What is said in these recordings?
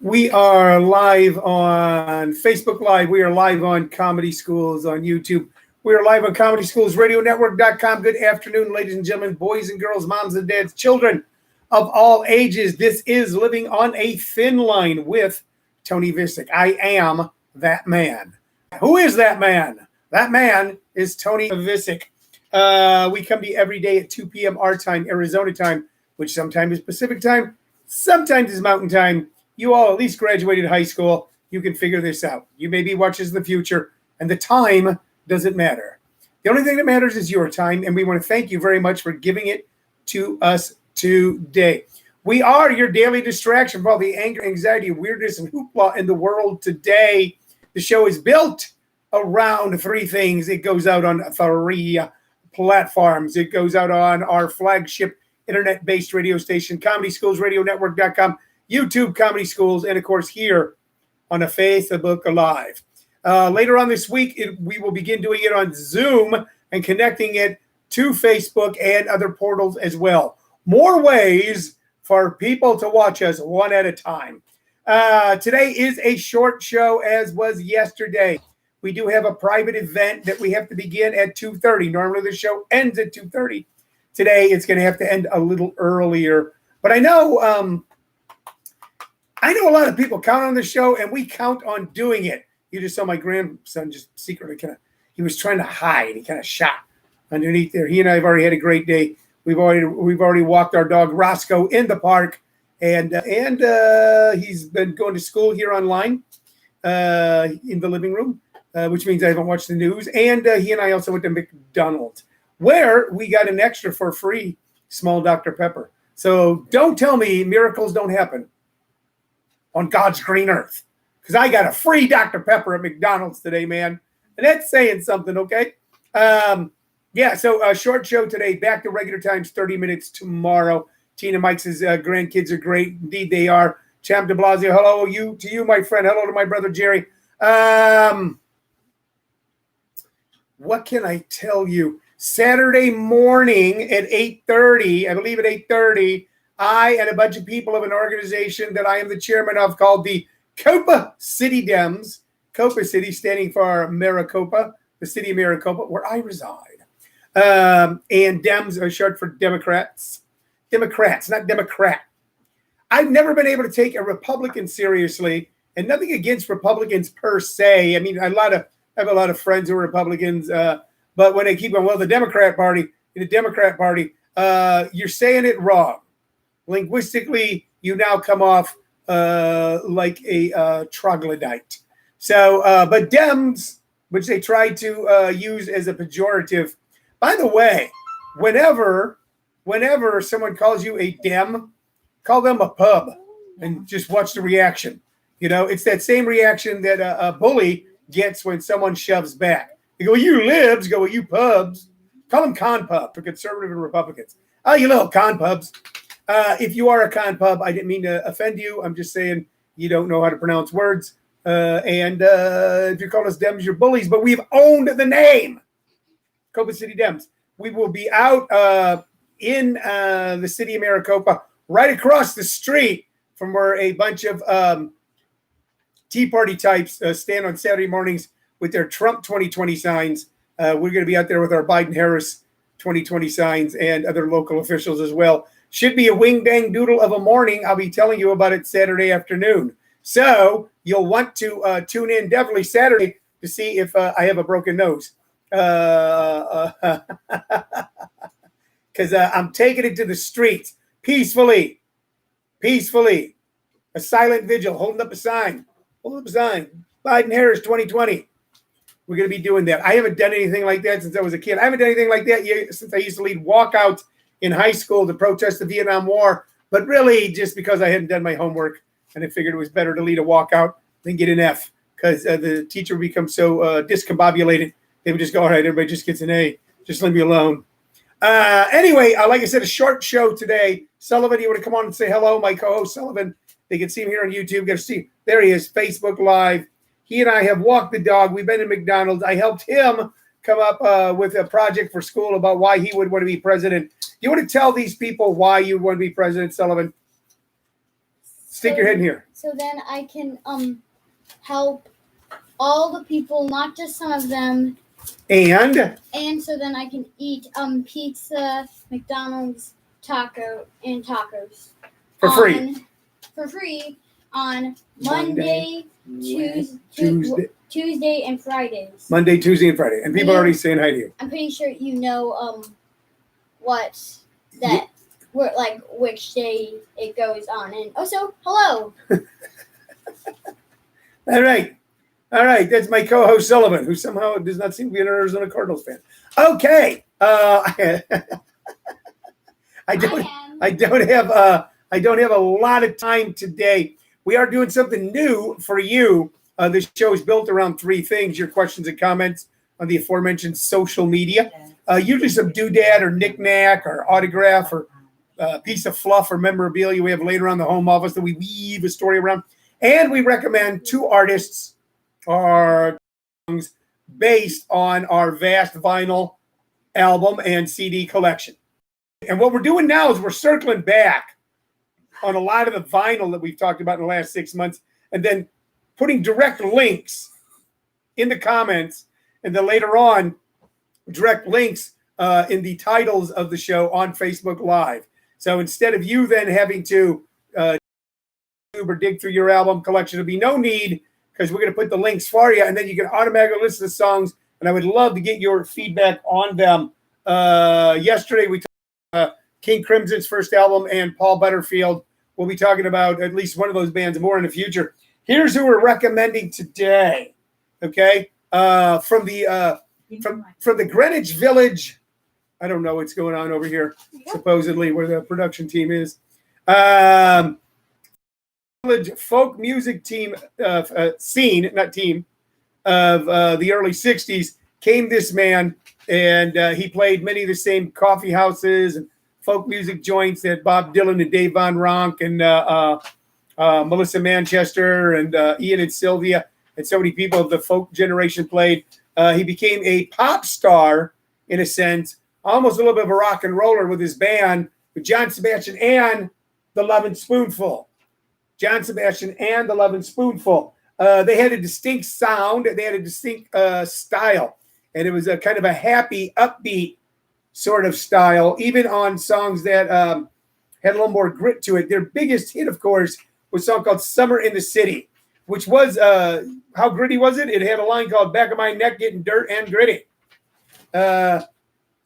We are live on Facebook Live. We are live on Comedy Schools on YouTube. We are live on ComedySchoolsRadioNetwork.com. Good afternoon, ladies and gentlemen, boys and girls, moms and dads, children of all ages. This is Living on a Thin Line with Tony Vicich. I am that man. Who is that man? That man is Tony Vicich. We come to you every day at 2 p.m. our time, Arizona time, which sometimes is Pacific time, sometimes is Mountain time. You all at least graduated high school. You can figure this out. You may be watching in the future, and the time doesn't matter. The only thing that matters is your time, and we want to thank you very much for giving it to us today. We are your daily distraction for all the anger, anxiety, weirdness, and hoopla in the world today. The show is built around three things. It goes out on 3 platforms. It goes out on our flagship internet-based radio station, ComedySchoolsRadioNetwork.com, YouTube Comedy Schools, and of course here on a Facebook Live. Later on this week, we will begin doing it on Zoom and connecting it to Facebook and other portals as well. More ways for people to watch us one at a time. Today is a short show, as was yesterday. We do have a private event that we have to begin at 2:30. Normally the show ends at 2:30. Today it's going to have to end a little earlier. But I know a lot of people count on the show, and we count on doing it. You just saw my grandson just secretly he was trying to hide. He kind of shot underneath there. He and I have already had a great day. We've already walked our dog Roscoe in the park, and he's been going to school here online in the living room, which means I haven't watched the news. And he and I also went to McDonald's, where we got an extra for free small Dr. Pepper. So don't tell me miracles don't happen on God's green earth, because I got a free Dr. Pepper at McDonald's today, man. And that's saying something, okay? So a short show today, back to regular times, 30 minutes tomorrow. Tina Mike's grandkids are great. Indeed, they are. Champ de Blasio, hello to you, my friend. Hello to my brother, Jerry. What can I tell you? Saturday morning at 8:30, I believe at 8:30, I and a bunch of people of an organization that I am the chairman of called the Copa City Dems. Copa City standing for Maricopa, the city of Maricopa, where I reside. And Dems are short for Democrats. Democrats, not Democrat. I've never been able to take a Republican seriously, and nothing against Republicans per se. I mean, I have a lot of friends who are Republicans, but when they keep going, well, the Democrat Party, you're saying it wrong. Linguistically, you now come off like a troglodyte. So, but Dems, which they try to use as a pejorative. By the way, whenever someone calls you a Dem, call them a pub and just watch the reaction. You know, it's that same reaction that a bully gets when someone shoves back. They go, you libs, go, you pubs. Call them con pub for conservative and Republicans. Oh, you little con pubs. If you are a con pub, I didn't mean to offend you. I'm just saying you don't know how to pronounce words. And if you call us Dems, you're bullies. But we've owned the name, Copa City Dems. We will be out in the city of Maricopa, right across the street from where a bunch of Tea Party types stand on Saturday mornings with their Trump 2020 signs. We're going to be out there with our Biden-Harris 2020 signs and other local officials as well. Should be a wing-bang doodle of a morning. I'll be telling you about it Saturday afternoon. So you'll want to tune in definitely Saturday to see if I have a broken nose. Because I'm taking it to the streets peacefully. A silent vigil, holding up a sign. Biden-Harris 2020. We're going to be doing that. I haven't done anything like that since I was a kid. I haven't done anything like that since I used to lead walkouts in high school to protest the Vietnam War, but really just because I hadn't done my homework, and I figured it was better to lead a walkout than get an F, because the teacher would become so discombobulated. They would just go, all right, everybody just gets an A. Just leave me alone. Anyway, like I said, a short show today. Sullivan, you want to come on and say hello? My co-host, Sullivan. They can see him here on YouTube. Got to see. There he is, Facebook Live. He and I have walked the dog. We've been in McDonald's. I helped him come up with a project for school about why he would want to be president. You want to tell these people why you want to be president, Sullivan? Stick your head in here. So then I can help all the people, not just some of them. And so then I can eat pizza, McDonald's, tacos for free. For free on Monday, Tuesday, and Fridays. Monday, Tuesday, and Friday. And people are already saying hi to you. I'm pretty sure you know which day it goes on. And also, hello. All right. That's my co-host Sullivan, who somehow does not seem to be an Arizona Cardinals fan. Okay. I don't have a lot of time today. We are doing something new for you. This show is built around three things: your questions and comments on the aforementioned social media. Usually some doodad or knick-knack or autograph or piece of fluff or memorabilia we have later on the home office that we weave a story around. And we recommend two artists or songs based on our vast vinyl album and CD collection. And what we're doing now is we're circling back on a lot of the vinyl that we've talked about in the last 6 months, and then putting direct links in the comments, and then later on, direct links in the titles of the show on Facebook Live. So instead of you then having to or dig through your album collection, there'll be no need, because we're going to put the links for you, and then you can automatically listen to the songs. And I would love to get your feedback on them. Yesterday we talked about King Crimson's first album and Paul Butterfield. We'll be talking about at least one of those bands more in the future. Here's who we're recommending today. Okay, from the Greenwich Village. I don't know what's going on over here. Supposedly, where the production team is. Village folk music team scene, not team, of the early 60s, came this man, and he played many of the same coffee houses and folk music joints that Bob Dylan and Dave Von Ronk and Melissa Manchester and Ian and Sylvia and so many people of the folk generation played. He became a pop star, in a sense, almost a little bit of a rock and roller with his band, with John Sebastian and the Lovin' Spoonful. John Sebastian and the Lovin' Spoonful. They had a distinct sound. They had a distinct style. And it was a kind of a happy, upbeat sort of style, even on songs that had a little more grit to it. Their biggest hit, of course, was a song called Summer in the City, which was, how gritty was it? It had a line called Back of My Neck Getting Dirt and Gritty.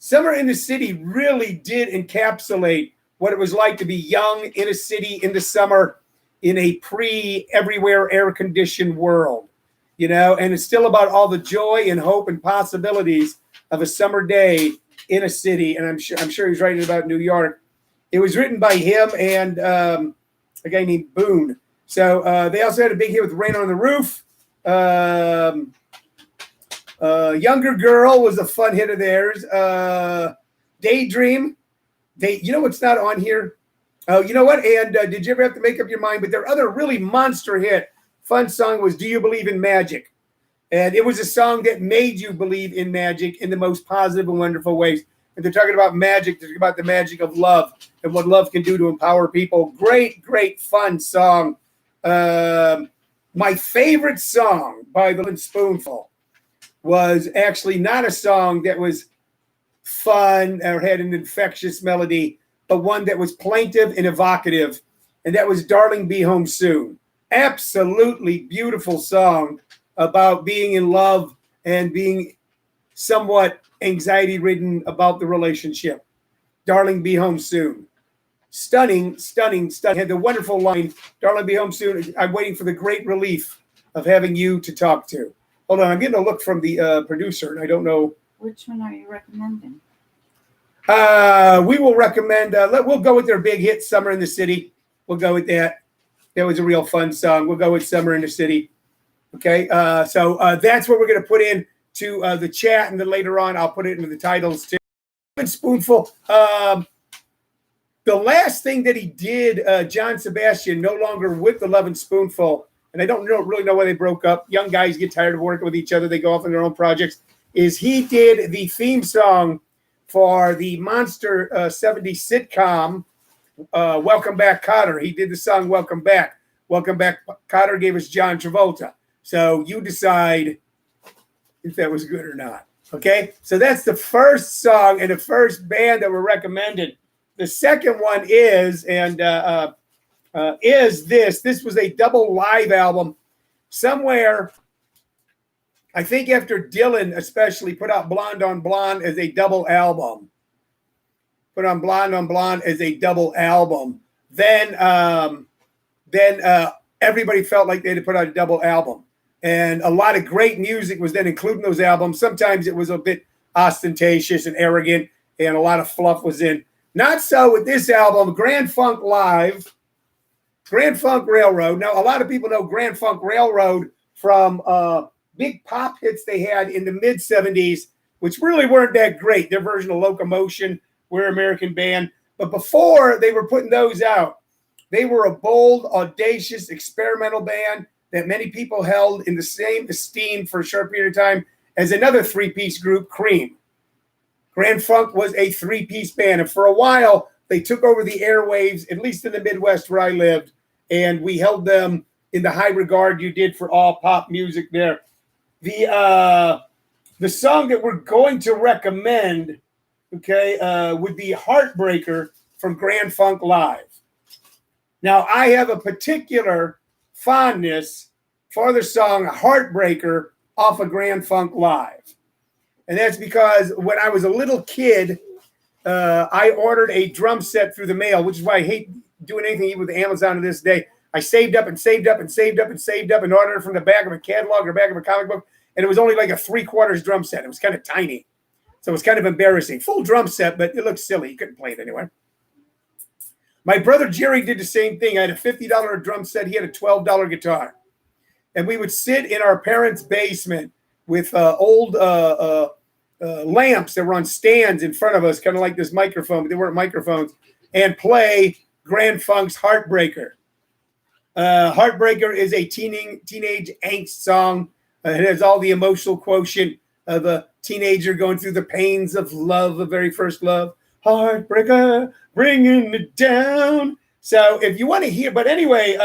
Summer in the City really did encapsulate what it was like to be young in a city in the summer, in a pre-everywhere air-conditioned world, and it's still about all the joy and hope and possibilities of a summer day in a city. And I'm sure he's writing about New York. It was written by him and a guy named Boone. So they also had a big hit with Rain on the Roof. Younger Girl was a fun hit of theirs. Daydream. You know what's not on here? Oh, you know what? And did you ever have to make up your mind? But their other really monster hit, fun song was Do You Believe in Magic? And it was a song that made you believe in magic in the most positive and wonderful ways. And they're talking about magic. They're talking about the magic of love and what love can do to empower people. Great, great, fun song. My favorite song by the Lovin' Spoonful was actually not a song that was fun or had an infectious melody, but one that was plaintive and evocative, and that was Darling Be Home Soon. Absolutely beautiful song about being in love and being somewhat anxiety-ridden about the relationship. Darling Be Home Soon. Stunning. Had the wonderful line, Darling Be Home Soon. I'm waiting for the great relief of having you to talk to. Hold on, I'm getting a look from the producer, and I don't know. Which one are you recommending? We will recommend, we'll go with their big hit, Summer in the City. We'll go with that. That was a real fun song. We'll go with Summer in the City. Okay, so that's what we're going to put in to the chat, and then later on I'll put it into the titles too. Spoonful. The last thing that he did, John Sebastian, no longer with the Lovin' Spoonful, and I don't really know why they broke up. Young guys get tired of working with each other. They go off on their own projects. Is he did the theme song for the Monster 70s sitcom, Welcome Back, Kotter. He did the song Welcome Back. Welcome Back, Kotter gave us John Travolta. So you decide if that was good or not. Okay, so that's the first song and the first band that were recommended. The second one is, this was a double live album somewhere. I think after Dylan especially put out Blonde on Blonde as a double album. Put on Blonde as a double album. Then everybody felt like they had to put out a double album. And a lot of great music was then included in those albums. Sometimes it was a bit ostentatious and arrogant, and a lot of fluff was in. Not so with this album, Grand Funk Live, Grand Funk Railroad. Now, a lot of people know Grand Funk Railroad from big pop hits they had in the mid-'70s, which really weren't that great. Their version of Locomotion, We're American Band. But before they were putting those out, they were a bold, audacious, experimental band that many people held in the same esteem for a short period of time as another three-piece group, Cream. Grand Funk was a three-piece band, and for a while, they took over the airwaves, at least in the Midwest where I lived, and we held them in the high regard you did for all pop music there. The song that we're going to recommend, would be Heartbreaker from Grand Funk Live. Now, I have a particular fondness for the song Heartbreaker off of Grand Funk Live. And that's because when I was a little kid, I ordered a drum set through the mail, which is why I hate doing anything with Amazon to this day. I saved up and ordered it from the back of a catalog or back of a comic book, and it was only like a 3/4 drum set. It was kind of tiny. So it was kind of embarrassing. Full drum set, but it looked silly. You couldn't play it anyway. My brother Jerry did the same thing. I had a $50 drum set. He had a $12 guitar. And we would sit in our parents' basement with old lamps that were on stands in front of us, kind of like this microphone, but they weren't microphones, and play Grand Funk's Heartbreaker. Heartbreaker is a teenage angst song. It has all the emotional quotient of a teenager going through the pains of love, the very first love. Heartbreaker, bringing it down. So if you want to hear, but anyway,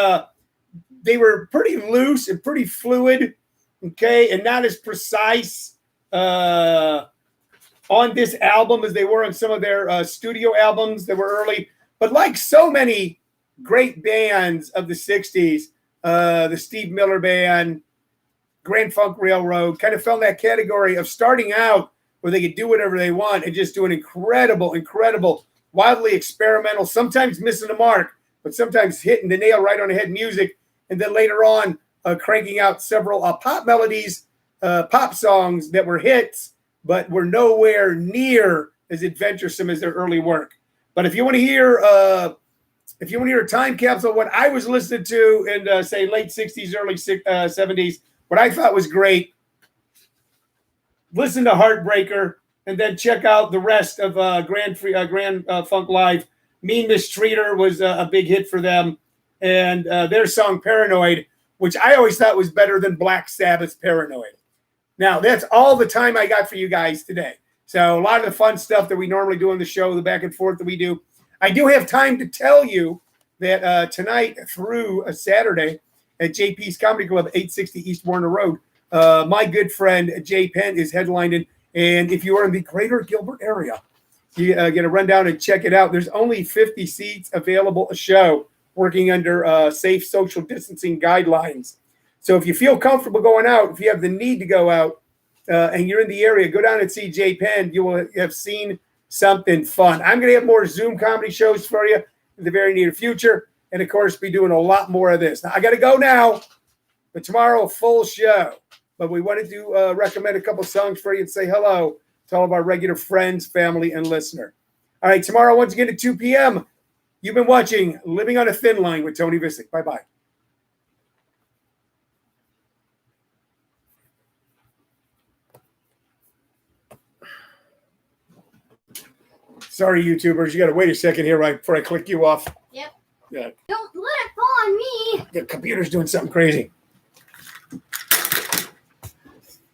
they were pretty loose and pretty fluid, and not as precise on this album as they were on some of their studio albums that were early. But like so many great bands of the 60s, the Steve Miller Band, Grand Funk Railroad, kind of fell in that category of starting out where they could do whatever they want and just doing incredible, wildly experimental, sometimes missing the mark, but sometimes hitting the nail right on the head music. And then later on, cranking out several pop melodies, pop songs that were hits, but were nowhere near as adventuresome as their early work. But if you want to hear a time capsule of what I was listening to in, say, late 60s, early 70s, what I thought was great, listen to Heartbreaker, and then check out the rest of Grand Funk Live. Mean Mistreater was a big hit for them, and their song Paranoid, which I always thought was better than Black Sabbath's Paranoid. Now, that's all the time I got for you guys today. So a lot of the fun stuff that we normally do on the show, the back and forth that we do. I do have time to tell you that tonight through a Saturday at JP's Comedy Club, 860 East Warner Road, my good friend Jay Penn is headlining. And if you are in the greater Gilbert area, you get to run down and check it out. There's only 50 seats available a show, working under safe social distancing guidelines. So if you feel comfortable going out, if you have the need to go out and you're in the area, go down and see Jay Penn. You will have seen something fun. I'm going to have more Zoom comedy shows for you in the very near future. And, of course, be doing a lot more of this. Now, I got to go now, but tomorrow, a full show. But we wanted to recommend a couple songs for you and say hello to all of our regular friends, family, and listener. All right, tomorrow, once again at 2 p.m., you've been watching Living on a Thin Line with Tony Vicich. Bye-bye. Sorry, YouTubers. You got to wait a second here right before I click you off. Yep. Yeah. Don't let it fall on me. The computer's doing something crazy.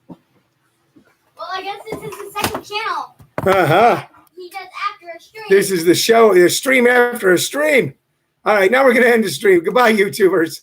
Well, I guess this is the second channel. Uh-huh. He does after a stream. This is the show, the stream after a stream. All right, now we're going to end the stream. Goodbye, YouTubers.